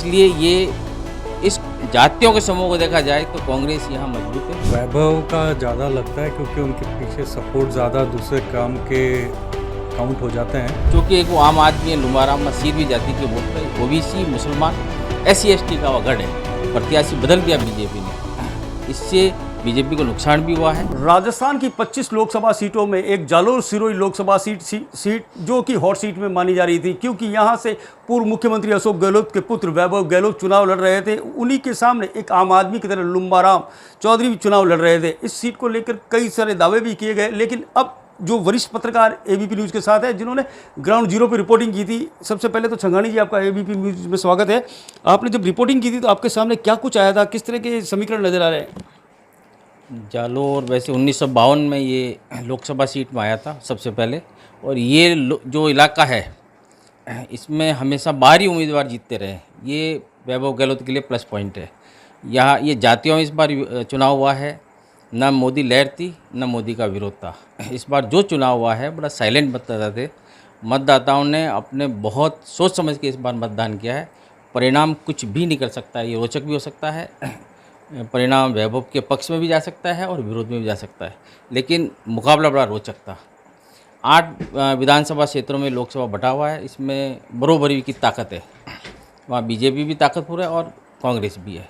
इसलिए ये इस जातियों के समूह को देखा जाए तो कांग्रेस यहाँ मजबूत है। वैभव का ज़्यादा लगता है क्योंकि उनके पीछे सपोर्ट ज़्यादा दूसरे काम के काउंट हो जाते हैं। क्योंकि एक वो आम आदमी है, लुमाराम मसीरवी जाति के वोट पर ओबीसी मुसलमान SC/ST का वो गढ़ है। प्रत्याशी बदल दिया बीजेपी ने, इससे बीजेपी को नुकसान भी हुआ है। राजस्थान की 25 लोकसभा सीटों में एक जालोर सिरोही लोकसभा सीट जो कि हॉट सीट में मानी जा रही थी, क्योंकि यहां से पूर्व मुख्यमंत्री अशोक गहलोत के पुत्र वैभव गहलोत चुनाव लड़ रहे थे। उन्हीं के सामने एक आम आदमी की तरह लुम्बाराम चौधरी भी चुनाव लड़ रहे थे। इस सीट को लेकर कई सारे दावे भी किए गए, लेकिन अब जो वरिष्ठ पत्रकार ABP न्यूज़ के साथ है, जिन्होंने ग्राउंड जीरो पर रिपोर्टिंग की थी। सबसे पहले तो छंगानी जी, आपका ABP न्यूज़ में स्वागत है। आपने जब रिपोर्टिंग की थी तो आपके सामने क्या कुछ आया था, किस तरह के समीकरण नजर आ रहे हैं? जालोर वैसे 1952 में ये लोकसभा सीट में आया था सबसे पहले, और ये जो इलाका है इसमें हमेशा बाहरी उम्मीदवार जीतते रहे। ये वैभव गहलोत के लिए प्लस पॉइंट है। यहाँ ये जातियों में इस बार चुनाव हुआ है, न मोदी लहर थी न मोदी का विरोध था। इस बार जो चुनाव हुआ है बड़ा साइलेंट मतदाता थे। मतदाताओं ने अपने बहुत सोच समझ के इस बार मतदान किया है। परिणाम कुछ भी निकल सकता है, ये रोचक भी हो सकता है। परिणाम वैभव के पक्ष में भी जा सकता है और विरोध में भी जा सकता है, लेकिन मुकाबला बड़ा रोचक था। 8 विधानसभा क्षेत्रों में लोकसभा बटा हुआ है, इसमें बरोबरी की ताकत है। वहाँ बीजेपी भी ताकतवर है और कांग्रेस भी है।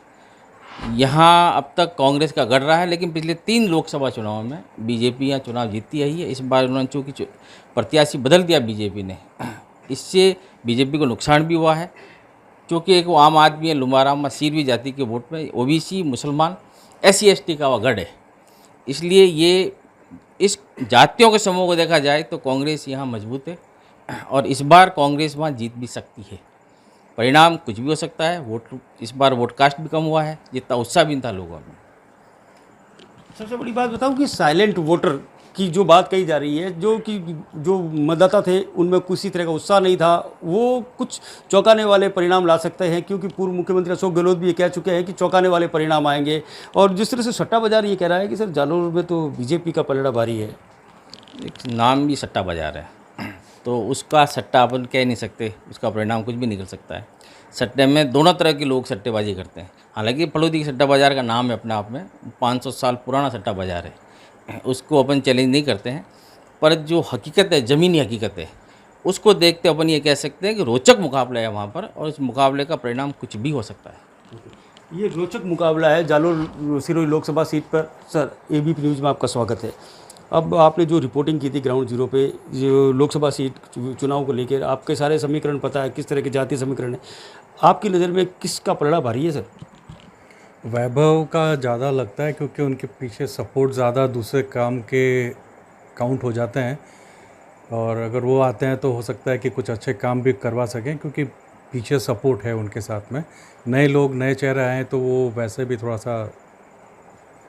यहाँ अब तक कांग्रेस का गढ़ रहा है, लेकिन पिछले 3 लोकसभा चुनावों में बीजेपी यहाँ चुनाव जीतती आई है। इस बार उन्होंने चूँकि प्रत्याशी बदल दिया बीजेपी ने, इससे बीजेपी को नुकसान भी हुआ है। क्योंकि एक वो आम आदमी है, लुमाराम मसीरवी जाति के वोट में ओबीसी मुसलमान SC/ST का वो गढ़ है। इसलिए ये इस जातियों के समूह को देखा जाए तो कांग्रेस यहाँ मजबूत है, और इस बार कांग्रेस वहाँ जीत भी सकती है। परिणाम कुछ भी हो सकता है। इस बार वोट कास्ट भी कम हुआ है, जितना उत्साह भी था लोगों में। सबसे बड़ी बात बताऊं कि साइलेंट वोटर की जो बात कही जा रही है, जो मतदाता थे उनमें किसी तरह का उत्साह नहीं था, वो कुछ चौंकाने वाले परिणाम ला सकते हैं, क्योंकि पूर्व मुख्यमंत्री अशोक गहलोत भी ये कह चुके हैं कि चौंकाने वाले परिणाम आएंगे। और जिस तरह से सट्टा बाजार ये कह रहा है कि सर जालोर में तो बीजेपी का पलड़ा भारी है। एक नाम भी सट्टा बाजार है, तो उसका सट्टा अपन कह नहीं सकते, उसका परिणाम कुछ भी निकल सकता है। सट्टे में दोनों तरह के लोग सट्टेबाजी करते हैं। हालांकि फलौदी सट्टा बाजार का नाम है अपने आप में, 500 साल पुराना सट्टा बाजार है, उसको अपन चैलेंज नहीं करते हैं। पर जो हकीकत है, ज़मीनी हकीकत है, उसको देखते अपन ये कह सकते हैं कि रोचक मुकाबला है वहाँ पर, और इस मुकाबले का परिणाम कुछ भी हो सकता है। ये रोचक मुकाबला है जालोर सिरोही लोकसभा सीट पर। सर, ABP न्यूज़ में आपका स्वागत है। अब आपने जो रिपोर्टिंग की थी ग्राउंड जीरो पे, जो लोकसभा सीट चुनाव को लेकर, आपके सारे समीकरण पता है, किस तरह के जातीय समीकरण है। आपकी नज़र में किसका पलड़ा भारी है सर? वैभव का ज़्यादा लगता है क्योंकि उनके पीछे सपोर्ट ज़्यादा दूसरे काम के काउंट हो जाते हैं, और अगर वो आते हैं तो हो सकता है कि कुछ अच्छे काम भी करवा सकें, क्योंकि पीछे सपोर्ट है उनके साथ में। नए लोग, नए चेहरे आए तो वो वैसे भी थोड़ा सा।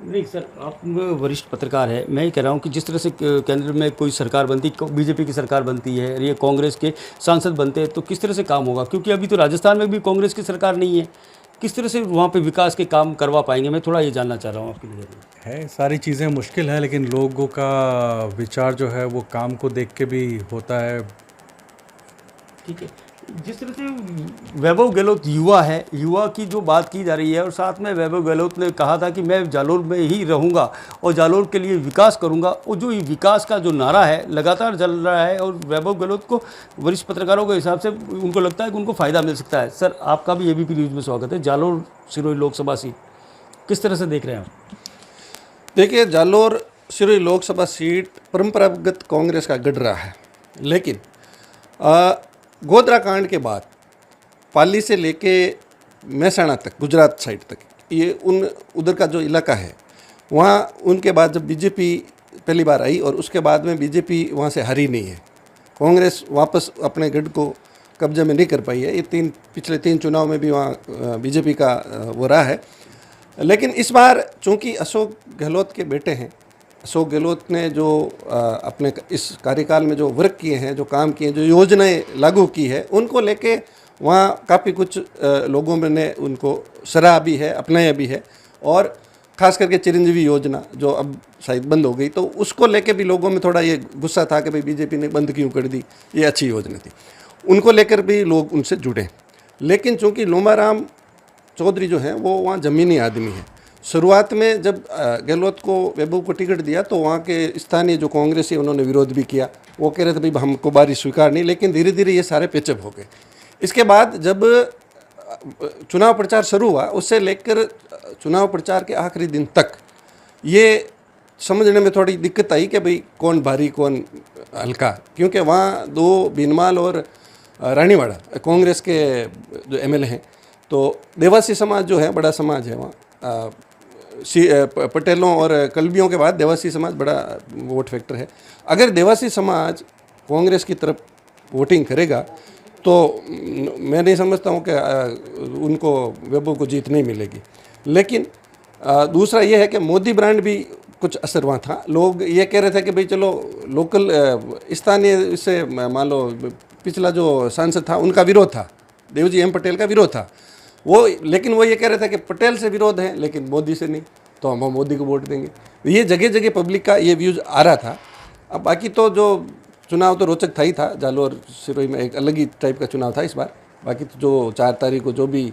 नहीं सर, आप वरिष्ठ पत्रकार है, मैं ही कह रहा हूँ कि जिस तरह से केंद्र में कोई सरकार बनती, बीजेपी की सरकार बनती है, ये कांग्रेस के सांसद बनते हैं, तो किस तरह से काम होगा? क्योंकि अभी तो राजस्थान में भी कांग्रेस की सरकार नहीं है, किस तरह से वहाँ पे विकास के काम करवा पाएंगे? मैं थोड़ा ये जानना चाह रहा हूँ आपकी नज़र में। है, सारी चीज़ें मुश्किल हैं, लेकिन लोगों का विचार जो है वो काम को देख के भी होता है। ठीक है, जिस तरह से वैभव गहलोत युवा है, युवा की जो बात की जा रही है, और साथ में वैभव गहलोत ने कहा था कि मैं जालोर में ही रहूंगा और जालोर के लिए विकास करूंगा, और जो ये विकास का जो नारा है लगातार चल रहा है, और वैभव गहलोत को वरिष्ठ पत्रकारों के हिसाब से उनको लगता है कि उनको फ़ायदा मिल सकता है। सर, आपका भी ABP न्यूज़ में स्वागत है। जालोर सिरोही लोकसभा सीट किस तरह से देख रहे हैं आप? देखिए, जालोर सिरोही लोकसभा सीट परंपरागत कांग्रेस का गढ़ रहा है, लेकिन गोधरा कांड के बाद पाली से लेके महसाणा तक, गुजरात साइड तक, ये उधर का जो इलाका है, वहाँ उनके बाद जब बीजेपी पहली बार आई और उसके बाद में बीजेपी वहाँ से हारी नहीं है, कांग्रेस वापस अपने गढ़ को कब्जे में नहीं कर पाई है। ये पिछले 3 चुनाव में भी वहाँ बीजेपी का वो रहा है। लेकिन इस बार चूँकि अशोक गहलोत के बेटे हैं, अशोक गहलोत ने जो अपने इस कार्यकाल में जो वर्क किए हैं, जो काम किए हैं, जो योजनाएं लागू की है, उनको लेके वहाँ काफ़ी कुछ लोगों में ने उनको सराहा भी है, अपनाया भी है। और ख़ास करके चिरंजीवी योजना जो अब शायद बंद हो गई, तो उसको लेके भी लोगों में थोड़ा ये गुस्सा था कि भाई बीजेपी ने बंद क्यों कर दी, ये अच्छी योजना थी। उनको लेकर भी लोग उनसे जुड़े। लेकिन चूंकि लोमाराम चौधरी जो हैं वो वहाँ ज़मीनी आदमी हैं। शुरुआत में जब गहलोत को वैभव को टिकट दिया तो वहाँ के स्थानीय जो कांग्रेसी उन्होंने विरोध भी किया, वो कह रहे थे भाई हमको बारी स्वीकार नहीं, लेकिन धीरे धीरे ये सारे पेचअप हो गए। इसके बाद जब चुनाव प्रचार शुरू हुआ उससे लेकर चुनाव प्रचार के आखिरी दिन तक ये समझने में थोड़ी दिक्कत आई कि भाई कौन भारी कौन हल्का, क्योंकि वहाँ दो बीनमाल और रानीवाड़ा कांग्रेस के जो एमएलए हैं, तो देवासी समाज जो है बड़ा समाज है वहाँ, पटेलों और कलबियों के बाद देवासी समाज बड़ा वोट फैक्टर है। अगर देवासी समाज कांग्रेस की तरफ वोटिंग करेगा तो मैं नहीं समझता हूँ कि उनको वैभव को जीत नहीं मिलेगी। लेकिन दूसरा ये है कि मोदी ब्रांड भी कुछ असर वहाँ था। लोग ये कह रहे थे कि भाई चलो लोकल स्थानीय इससे मान लो पिछला जो सांसद था उनका विरोध था, देवजी एम पटेल का विरोध था वो, लेकिन वो ये कह रहे थे कि पटेल से विरोध है लेकिन मोदी से नहीं, तो हम मोदी को वोट देंगे। ये जगह जगह पब्लिक का ये व्यूज़ आ रहा था। अब बाकी तो जो चुनाव तो रोचक था ही था, जालोर सिरोही में एक अलग ही टाइप का चुनाव था इस बार। बाकी तो जो 4 तारीख को जो भी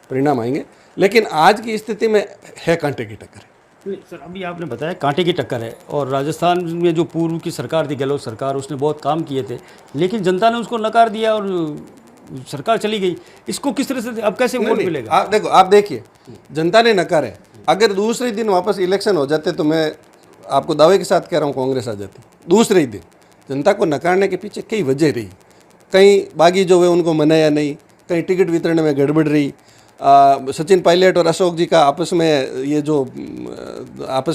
परिणाम आएंगे, लेकिन आज की स्थिति में है कांटे की टक्कर। नहीं सर, अभी आपने बताया कांटे की टक्कर है, और राजस्थान में जो पूर्व की सरकार थी गहलोत सरकार, उसने बहुत काम किए थे, लेकिन जनता ने उसको नकार दिया और सरकार चली गई। इसको किस तरह से अब कैसे वोट मिलेगा? आप देखो, आप देखिए, जनता ने नकारे। अगर दूसरे दिन वापस इलेक्शन हो जाते तो मैं आपको दावे के साथ कह रहा हूँ कांग्रेस आ जाती। दूसरे ही दिन जनता को नकारने के पीछे कई वजह रही। कहीं बागी जो है उनको मनाया नहीं, कहीं टिकट वितरण में गड़बड़ रही, सचिन पायलट और अशोक जी का आपस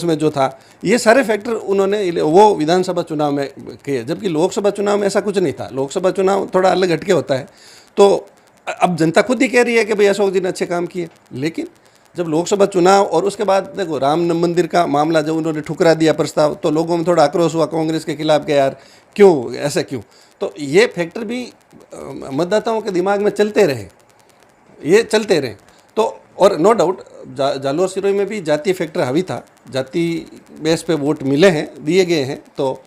में जो था, ये सारे फैक्टर उन्होंने वो विधानसभा चुनाव में किए, जबकि लोकसभा चुनाव में ऐसा कुछ नहीं था। लोकसभा चुनाव थोड़ा अलग हटके होता है। तो अब जनता खुद ही कह रही है कि भाई अशोक जी ने अच्छे काम किए, लेकिन जब लोकसभा चुनाव और उसके बाद देखो राम मंदिर का मामला जब उन्होंने ठुकरा दिया प्रस्ताव, तो लोगों में थोड़ा आक्रोश हुआ कांग्रेस के खिलाफ कि यार क्यों ऐसा क्यों। तो ये फैक्टर भी मतदाताओं के दिमाग में चलते रहे, ये चलते रहे। तो और नो डाउट जालोर सिरोही में भी जातीय फैक्टर हावी था, जाति बेस पे वोट मिले हैं, दिए गए हैं। तो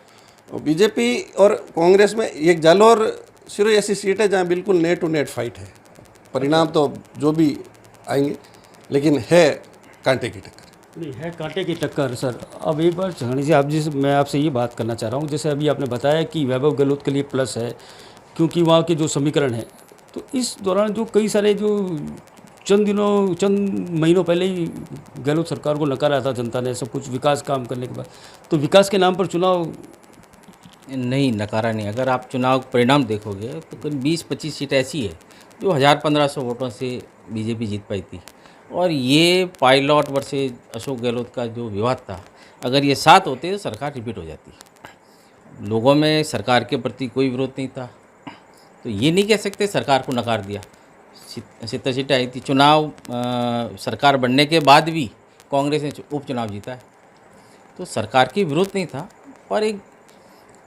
बीजेपी और कांग्रेस में एक जालोर सिरोही ऐसी सीट है जहाँ बिल्कुल नेट टू नेट फाइट है। परिणाम तो जो भी आएंगे, लेकिन है कांटे की टक्कर। नहीं है कांटे की टक्कर। सर अब एक बार चाहनी से मैं आपसे ये बात करना चाह रहा हूँ, जैसे अभी आपने बताया कि वैभव गहलोत के लिए प्लस है क्योंकि वहाँ के जो समीकरण है, तो इस दौरान जो कई सारे जो चंद महीनों पहले ही गहलोत सरकार को नकारा था जनता ने, सब कुछ विकास काम करने के बाद, तो विकास के नाम पर चुनाव नहीं, नकारा नहीं। अगर आप चुनाव परिणाम देखोगे तो करीब 20-25 सीट ऐसी है जो 1000-1500 वोटों से बीजेपी जीत पाई थी। और ये पायलट वर्सेस अशोक गहलोत का जो विवाद था, अगर ये साथ होते तो सरकार रिपीट हो जाती। लोगों में सरकार के प्रति कोई विरोध नहीं था, तो ये नहीं कह सकते सरकार को नकार दिया। 70 सीटें आई थी। चुनाव सरकार बनने के बाद भी कांग्रेस ने उपचुनाव जीता है, तो सरकार की विरोध नहीं था, पर एक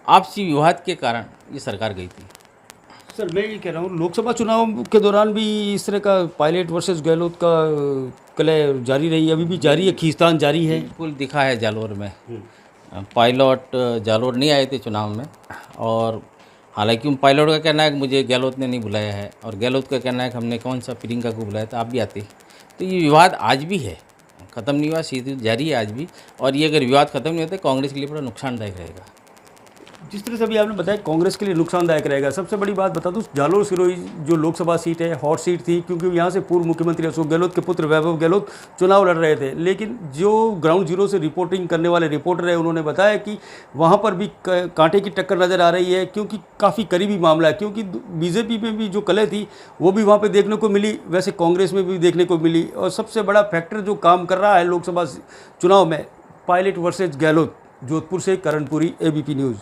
आपसी विवाद के कारण ये सरकार गई थी। सर मैं ये कह रहा हूँ लोकसभा चुनाव के दौरान भी इस तरह का पायलट वर्सेस गहलोत का कलह जारी रही, अभी भी जारी है, खींचतान जारी है। बिल्कुल दिखा है जालोर में। पायलट जालोर नहीं आए थे चुनाव में, और हालांकि पायलट का कहना है कि मुझे गहलोत ने नहीं बुलाया है, और गहलोत का कहना है कि हमने कौन सा प्रियंका को बुलाया था, आप भी आते। तो ये विवाद आज भी है, ख़त्म नहीं हुआ, सीधी जारी है आज भी। और ये अगर विवाद ख़त्म नहीं होता कांग्रेस के लिए बड़ा नुकसानदायक रहेगा। जिस तरह से अभी आपने बताया कांग्रेस के लिए नुकसानदायक रहेगा। सबसे बड़ी बात बता दूं, जालोर सिरोही जो लोकसभा सीट है हॉट सीट थी, क्योंकि यहाँ से पूर्व मुख्यमंत्री अशोक गहलोत के पुत्र वैभव गहलोत चुनाव लड़ रहे थे। लेकिन जो ग्राउंड जीरो से रिपोर्टिंग करने वाले रिपोर्टर है, उन्होंने बताया कि वहाँ पर भी कांटे की टक्कर नज़र आ रही है, क्योंकि काफ़ी करीबी मामला है। क्योंकि बीजेपी में भी जो कलह थी वो भी वहाँ पर देखने को मिली, वैसे कांग्रेस में भी देखने को मिली। और सबसे बड़ा फैक्टर जो काम कर रहा है लोकसभा चुनाव में, पायलट वर्सेज गहलोत। जोधपुर से करणपुरी, ABP न्यूज़।